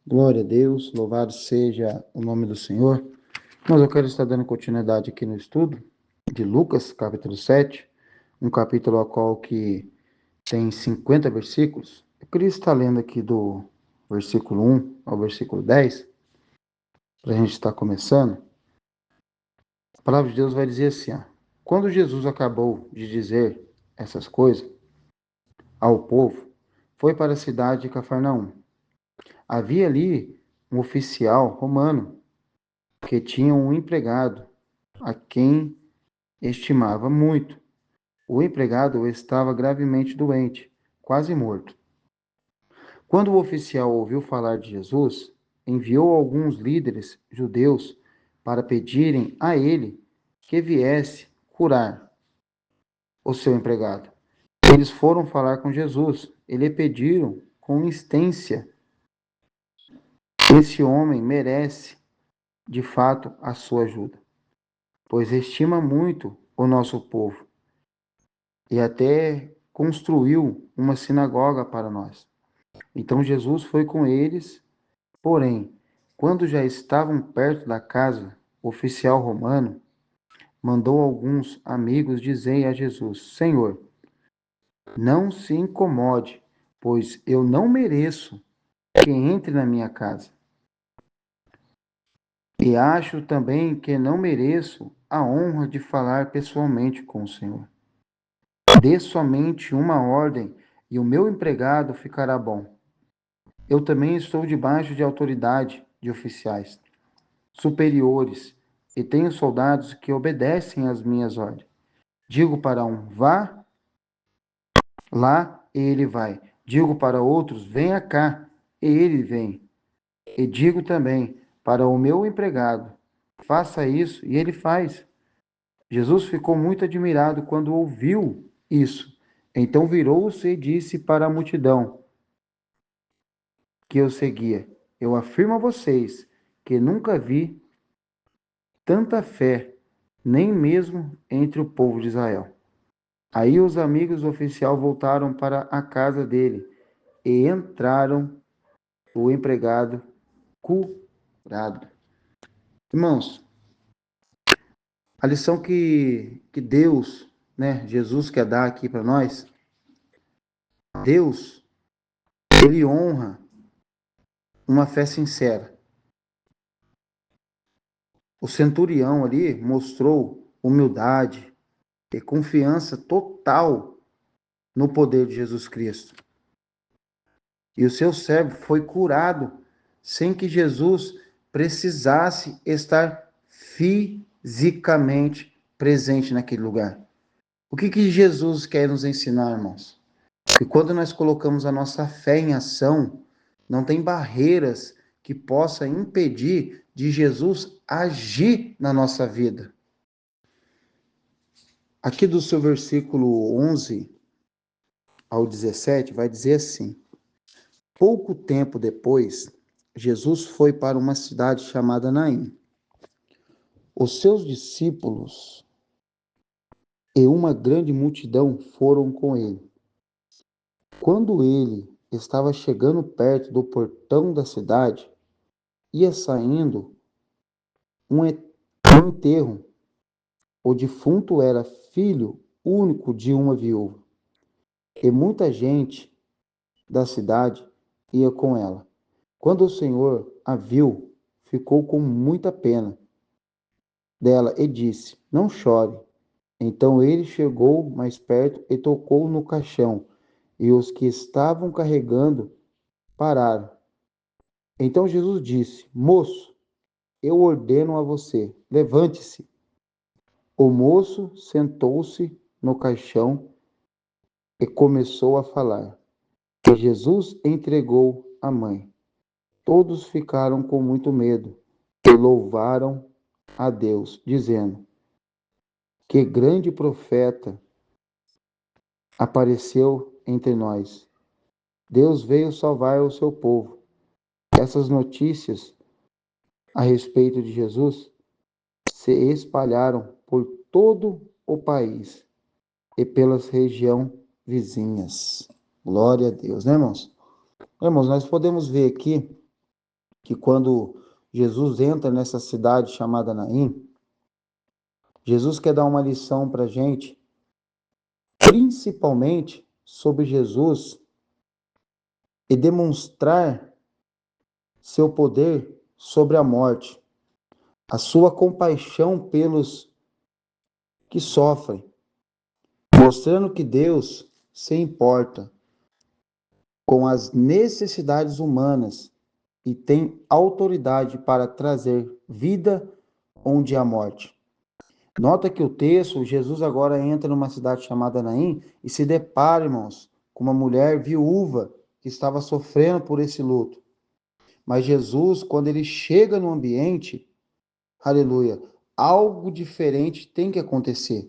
Glória a Deus, louvado seja o nome do Senhor. Mas eu quero estar dando continuidade aqui no estudo de Lucas, capítulo 7, um capítulo ao qual que tem 50 versículos. Eu queria estar lendo aqui do versículo 1 ao versículo 10, para a gente estar começando. A palavra de Deus vai dizer assim, ó, quando Jesus acabou de dizer essas coisas ao povo, foi para a cidade de Cafarnaum. Havia ali um oficial romano que tinha um empregado a quem estimava muito. O empregado estava gravemente doente, quase morto. Quando o oficial ouviu falar de Jesus, enviou alguns líderes judeus para pedirem a ele que viesse curar o seu empregado. Eles foram falar com Jesus e lhe pediram com insistência: esse homem merece, de fato, a sua ajuda, pois estima muito o nosso povo e até construiu uma sinagoga para nós. Então Jesus foi com eles, porém, quando já estavam perto da casa, o oficial romano mandou alguns amigos dizer a Jesus: Senhor, não se incomode, pois eu não mereço que entre na minha casa. E acho também que não mereço a honra de falar pessoalmente com o Senhor. Dê somente uma ordem e o meu empregado ficará bom. Eu também estou debaixo de autoridade de oficiais superiores e tenho soldados que obedecem às minhas ordens. Digo para um, vá lá, e ele vai. Digo para outros, venha cá, e ele vem. E digo também para o meu empregado, faça isso, e ele faz. Jesus ficou muito admirado quando ouviu isso. Então virou-se e disse para a multidão que eu seguia: eu afirmo a vocês que nunca vi tanta fé, nem mesmo entre o povo de Israel. Aí os amigos do oficial voltaram para a casa dele e entraram o empregado curado. Irmãos, a lição que Deus, né, Jesus quer dar aqui para nós, Deus, ele honra uma fé sincera. O centurião ali mostrou humildade e confiança total no poder de Jesus Cristo. E o seu servo foi curado sem que Jesus precisasse estar fisicamente presente naquele lugar. O que Jesus quer nos ensinar, irmãos? Que quando nós colocamos a nossa fé em ação, não tem barreiras que possa impedir de Jesus agir na nossa vida. Aqui do seu versículo 11 ao 17, vai dizer assim: pouco tempo depois, Jesus foi para uma cidade chamada Naim. Os seus discípulos e uma grande multidão foram com ele. Quando ele estava chegando perto do portão da cidade, ia saindo um enterro. O defunto era filho único de uma viúva, e muita gente da cidade ia com ela. Quando o Senhor a viu, ficou com muita pena dela e disse: não chore. Então ele chegou mais perto e tocou no caixão, e os que estavam carregando pararam. Então Jesus disse: moço, eu ordeno a você, levante-se. O moço sentou-se no caixão e começou a falar. E Jesus entregou a mãe. Todos ficaram com muito medo e louvaram a Deus, dizendo: que grande profeta apareceu entre nós. Deus veio salvar o seu povo. Essas notícias a respeito de Jesus se espalharam por todo o país e pelas regiões vizinhas. Glória a Deus, né, irmãos? Irmãos, nós podemos ver aqui que quando Jesus entra nessa cidade chamada Naim, Jesus quer dar uma lição para a gente, principalmente sobre Jesus e demonstrar seu poder sobre a morte, a sua compaixão pelos que sofrem, mostrando que Deus se importa com as necessidades humanas e tem autoridade para trazer vida onde há morte. Nota que o texto, Jesus agora entra numa cidade chamada Naim e se depara, irmãos, com uma mulher viúva que estava sofrendo por esse luto. Mas Jesus, quando ele chega no ambiente, aleluia, algo diferente tem que acontecer.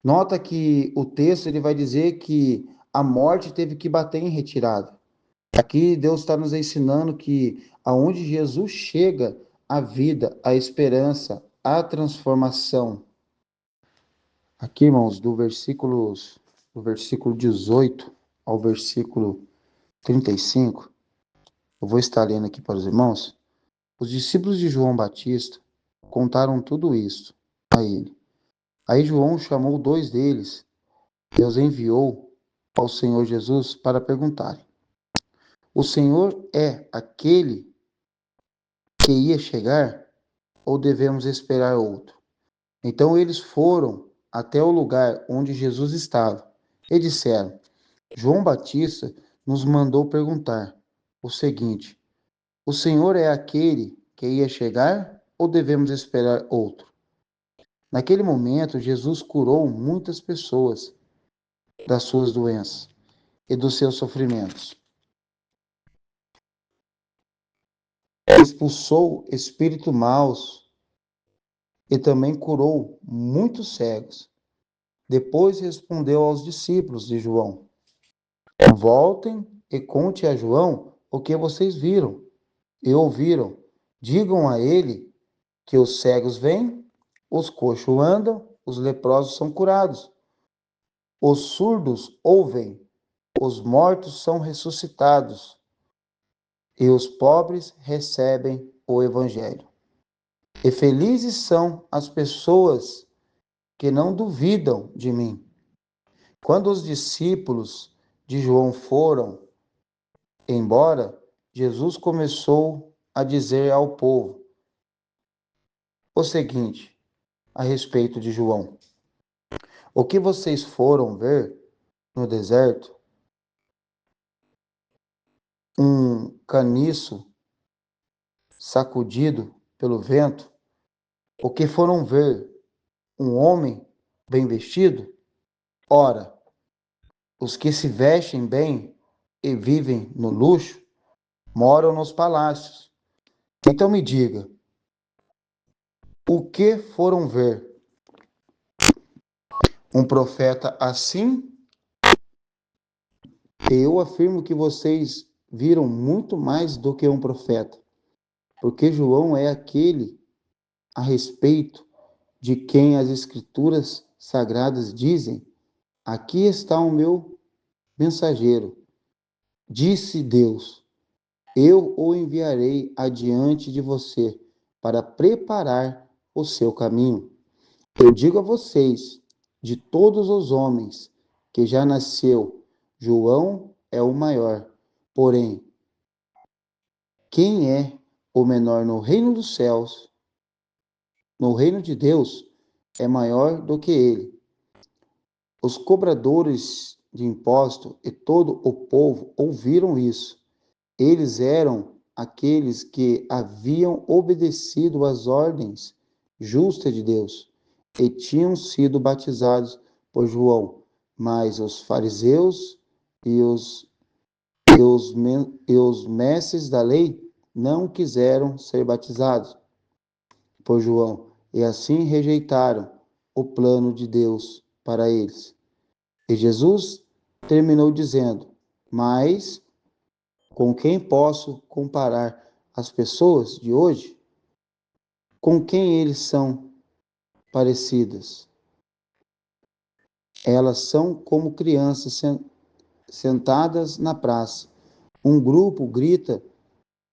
Nota que o texto ele vai dizer que a morte teve que bater em retirada. Aqui Deus está nos ensinando que aonde Jesus chega, a vida, a esperança, a transformação. Aqui, irmãos, do versículo 18 ao versículo 35, eu vou estar lendo aqui para os irmãos. Os discípulos de João Batista contaram tudo isso a ele. Aí João chamou 2 deles e os enviou ao Senhor Jesus para perguntarem: o Senhor é aquele que ia chegar ou devemos esperar outro? Então eles foram até o lugar onde Jesus estava e disseram: João Batista nos mandou perguntar o seguinte: o Senhor é aquele que ia chegar ou devemos esperar outro? Naquele momento, Jesus curou muitas pessoas das suas doenças e dos seus sofrimentos. Expulsou espíritos maus e também curou muitos cegos. Depois respondeu aos discípulos de João: voltem e conte a João o que vocês viram e ouviram. Digam a ele que os cegos vêm, os coxos andam, os leprosos são curados, os surdos ouvem, os mortos são ressuscitados e os pobres recebem o evangelho. E felizes são as pessoas que não duvidam de mim. Quando os discípulos de João foram embora, Jesus começou a dizer ao povo o seguinte a respeito de João: o que vocês foram ver no deserto, um caniço sacudido pelo vento, o que foram ver um homem bem vestido? Ora, os que se vestem bem e vivem no luxo moram nos palácios. Então me diga, o que foram ver? Um profeta assim? Eu afirmo que vocês viram muito mais do que um profeta, porque João é aquele a respeito de quem as escrituras sagradas dizem: aqui está o meu mensageiro, disse Deus, eu o enviarei adiante de você para preparar o seu caminho. Eu digo a vocês, de todos os homens que já nasceu, João é o maior. Porém, quem é o menor no reino dos céus, no reino de Deus, é maior do que ele. Os cobradores de imposto e todo o povo ouviram isso. Eles eram aqueles que haviam obedecido às ordens justas de Deus e tinham sido batizados por João. Mas os fariseus e os mestres da lei não quiseram ser batizados por João e assim rejeitaram o plano de Deus para eles. E Jesus terminou dizendo: mas com quem posso comparar as pessoas de hoje? Com quem eles são parecidas? Elas são como crianças sentadas na praça. Um grupo grita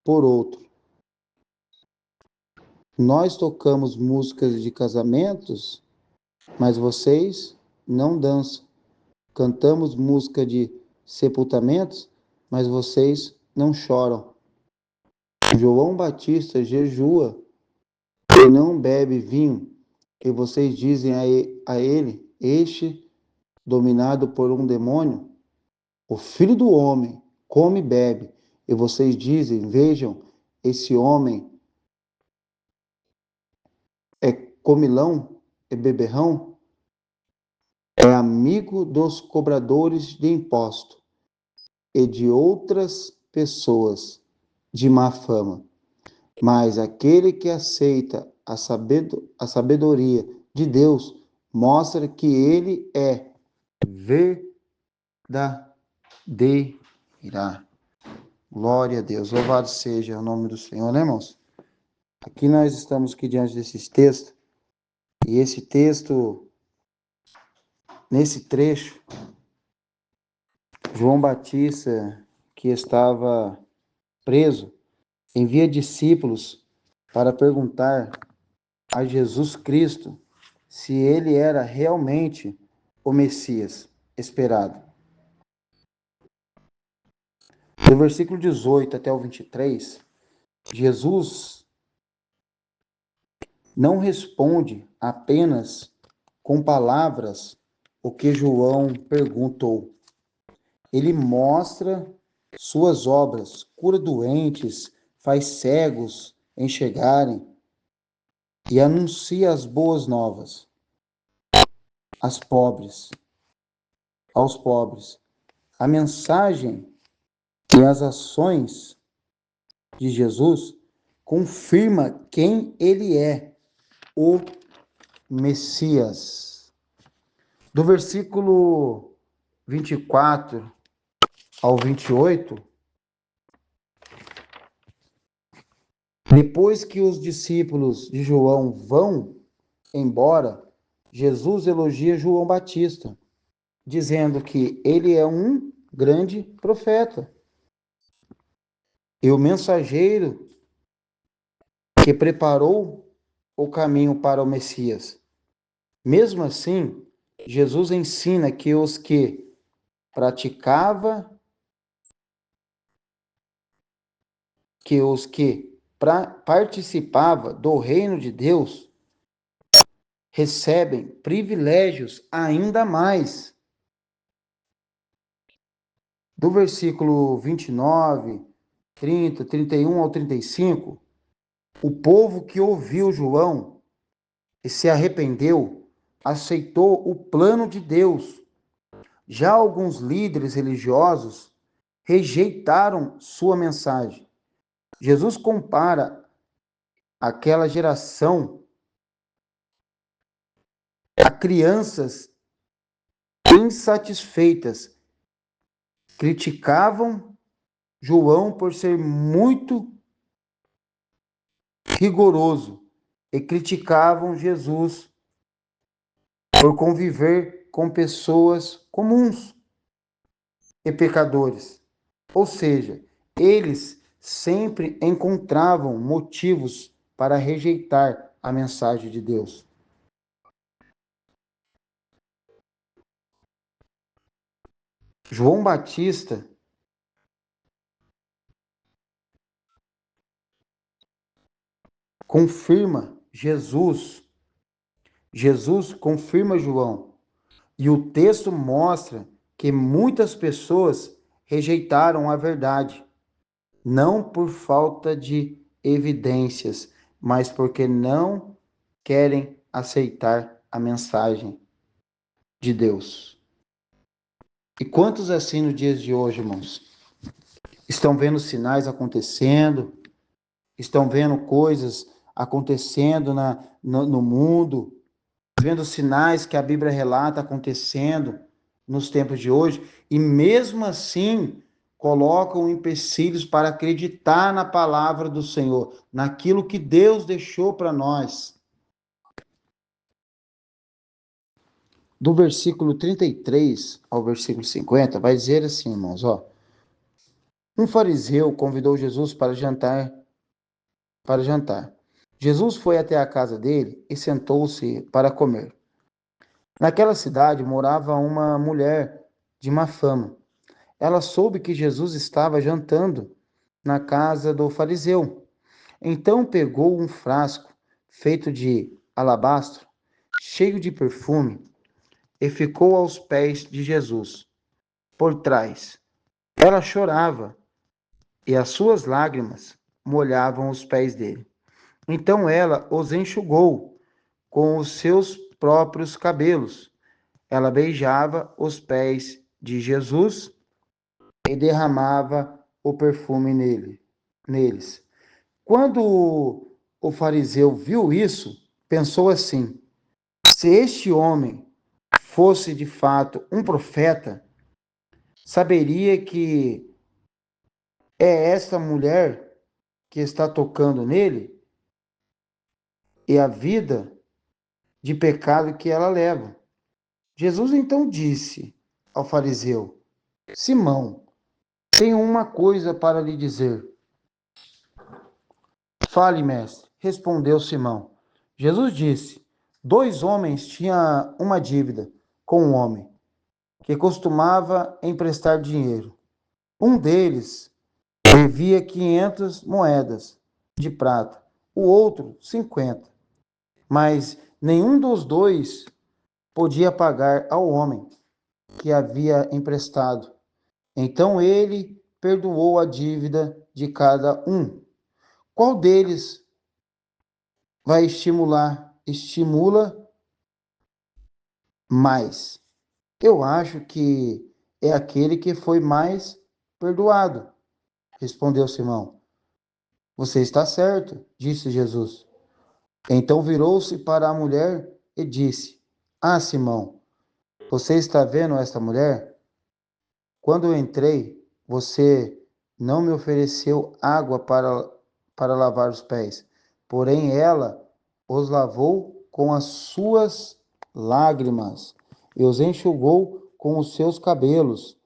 por outro: Nós tocamos músicas de casamentos, mas vocês não dançam. Cantamos música de sepultamentos, mas vocês não choram. João Batista jejua e não bebe vinho, e vocês dizem a ele, este, dominado por um demônio, o filho do homem, come e bebe, e vocês dizem, vejam, esse homem é comilão, é beberrão, é amigo dos cobradores de imposto e de outras pessoas de má fama. Mas aquele que aceita a sabedoria de Deus mostra que ele é verdadeira. Glória a Deus. Louvado seja o nome do Senhor, né, irmãos? Aqui nós estamos aqui diante desses textos, e esse texto, nesse trecho, João Batista, que estava preso, envia discípulos para perguntar a Jesus Cristo se ele era realmente o Messias esperado. Do versículo 18 até o 23, Jesus não responde apenas com palavras o que João perguntou. Ele mostra suas obras, cura doentes, faz cegos enxergarem e anuncia as boas novas aos pobres. A mensagem e as ações de Jesus confirma quem ele é, o Messias. Do versículo 24 ao 28, depois que os discípulos de João vão embora, Jesus elogia João Batista, dizendo que ele é um grande profeta e o mensageiro que preparou o caminho para o Messias. Mesmo assim, Jesus ensina que os que participava do reino de Deus recebem privilégios ainda mais. Do versículo 29, 30, 31 ao 35, o povo que ouviu João e se arrependeu, aceitou o plano de Deus. Já alguns líderes religiosos rejeitaram sua mensagem. Jesus compara aquela geração a crianças insatisfeitas. Criticavam João por ser muito rigoroso e criticavam Jesus por conviver com pessoas comuns e pecadores. Ou seja, eles sempre encontravam motivos para rejeitar a mensagem de Deus. João Batista confirma Jesus. Jesus confirma João. E o texto mostra que muitas pessoas rejeitaram a verdade, não por falta de evidências, mas porque não querem aceitar a mensagem de Deus. E quantos assim nos dias de hoje, irmãos? Estão vendo sinais acontecendo, estão vendo coisas acontecendo no mundo, vendo sinais que a Bíblia relata acontecendo nos tempos de hoje, e mesmo assim colocam empecilhos para acreditar na palavra do Senhor, naquilo que Deus deixou para nós. Do versículo 33 ao versículo 50, vai dizer assim, irmãos, ó. Um fariseu convidou Jesus para jantar. Jesus foi até a casa dele e sentou-se para comer. Naquela cidade morava uma mulher de má fama. Ela soube que Jesus estava jantando na casa do fariseu. Então pegou um frasco feito de alabastro, cheio de perfume, e ficou aos pés de Jesus, por trás. Ela chorava e as suas lágrimas molhavam os pés dele. Então ela os enxugou com os seus próprios cabelos. Ela beijava os pés de Jesus e derramava o perfume neles. Quando o fariseu viu isso, pensou assim: se este homem fosse de fato um profeta, saberia que é esta mulher que está tocando nele e a vida de pecado que ela leva. Jesus então disse ao fariseu: Simão, tenho uma coisa para lhe dizer. Fale, mestre, respondeu Simão. Jesus disse: dois homens tinham uma dívida com um homem que costumava emprestar dinheiro. Um deles devia 500 moedas de prata, o outro 50. Mas nenhum dos dois podia pagar ao homem que havia emprestado. Então ele perdoou a dívida de cada um. Qual deles vai estimula mais? Eu acho que é aquele que foi mais perdoado, respondeu Simão. Você está certo, disse Jesus. Então virou-se para a mulher e disse: Ah, Simão, você está vendo esta mulher? Quando eu entrei, você não me ofereceu água para lavar os pés, porém ela os lavou com as suas lágrimas e os enxugou com os seus cabelos.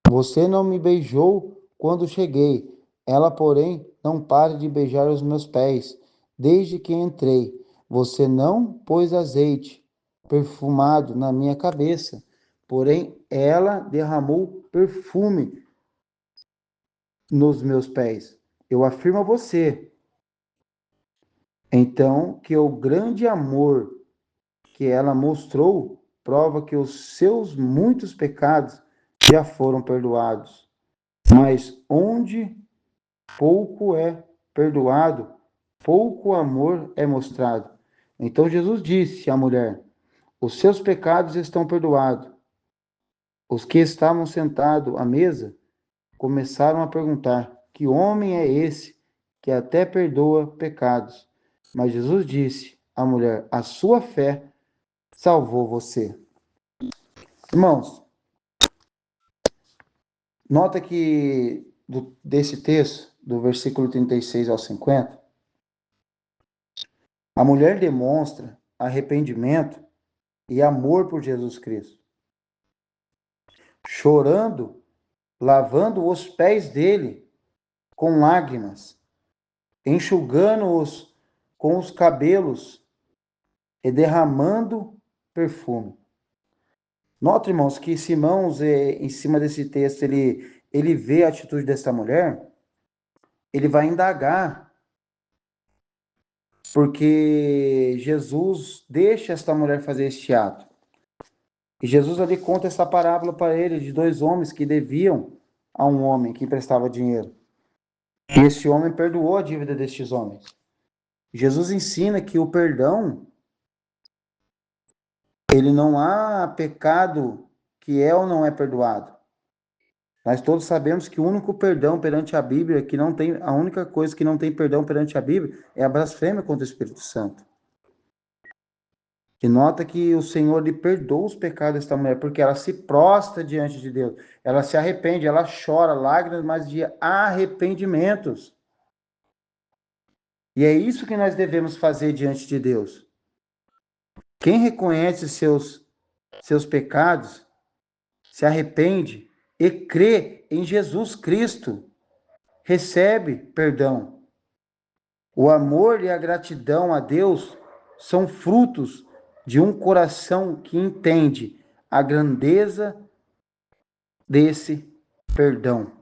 Você não me beijou quando cheguei, ela, porém, não para de beijar os meus pés desde que entrei. Você não pôs azeite perfumado na minha cabeça, porém ela derramou perfume nos meus pés. Eu afirmo a você, então, que o grande amor que ela mostrou prova que os seus muitos pecados já foram perdoados. Mas onde pouco é perdoado, pouco amor é mostrado. Então Jesus disse à mulher: os seus pecados estão perdoados. Os que estavam sentados à mesa começaram a perguntar: que homem é esse que até perdoa pecados? Mas Jesus disse à mulher: a sua fé salvou você. Irmãos, nota que desse texto, do versículo 36 ao 50, a mulher demonstra arrependimento e amor por Jesus Cristo, chorando, lavando os pés dele com lágrimas, enxugando-os com os cabelos e derramando perfume. Nota, irmãos, que Simão, em cima desse texto, ele vê a atitude dessa mulher, ele vai indagar, porque Jesus deixa esta mulher fazer este ato. E Jesus ali conta essa parábola para ele de dois homens que deviam a um homem que emprestava dinheiro. E esse homem perdoou a dívida destes homens. Jesus ensina que o perdão, ele não há pecado que é ou não é perdoado. Nós todos sabemos que o único perdão perante a Bíblia, que não tem, a única coisa que não tem perdão perante a Bíblia é a blasfêmia contra o Espírito Santo. E nota que o Senhor lhe perdoa os pecados desta mulher, porque ela se prostra diante de Deus. Ela se arrepende, ela chora lágrimas, mas de arrependimentos. E é isso que nós devemos fazer diante de Deus. Quem reconhece seus pecados, se arrepende e crê em Jesus Cristo, recebe perdão. O amor e a gratidão a Deus são frutos de um coração que entende a grandeza desse perdão.